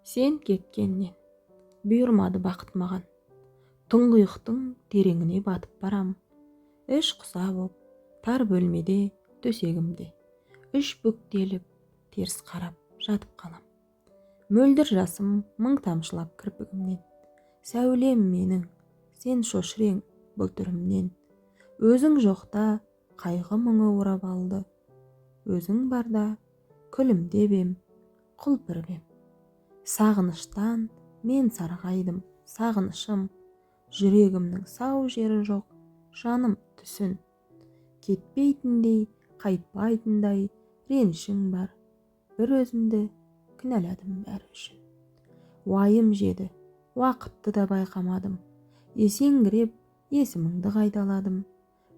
Сен кеткеннен бұйырмады бақыт маған. Тұңғиықтың тереңіне батып барам. Үш құса боп тар бөлмеде төсегімде, үш бүктеліп теріс қарап жатып қалам. Мөлдір жасым мың тамшылап кірпігімнен. Сәулем менің, сен шошырең бұл түрімнен. Өзің жоқта қайғы мұңы орап алды. Өзің барда күлімдеп ем, құлпырып ем. Сағыныштан мен сарғайдым, сағынышым. Жүрегімнің сау жері жоқ, жаным түсін. Кетпейтіндей, қайтпайтындай ренішің бар. Bir өзімді кінәладым бәрі үшін. Уайым жеді, уақытты да байқамадым. Есеңгіреп, есіміңді қайталадым.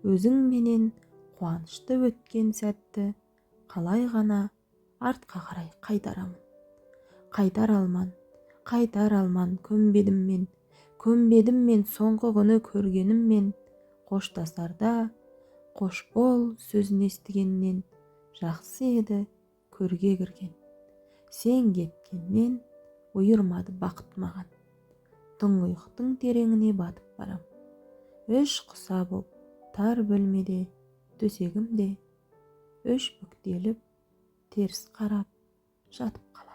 Өзің менен қуанышты өткен сәтті қалай ғана артқа қарай қайтарамын. Қайтар алман көнбедім мен соңғы күні көргеніммен. Қоштасарда қош бол сөзін естігеннен, жақсы еді көрге кірген. Сен кеткеннен бұйырмады бақыт маған. Тұңғиықтың тереңіне батып барам. Үш құса боп тар бөлмеде төсегімде, үш бүктеліп теріс қарап жатып қалам.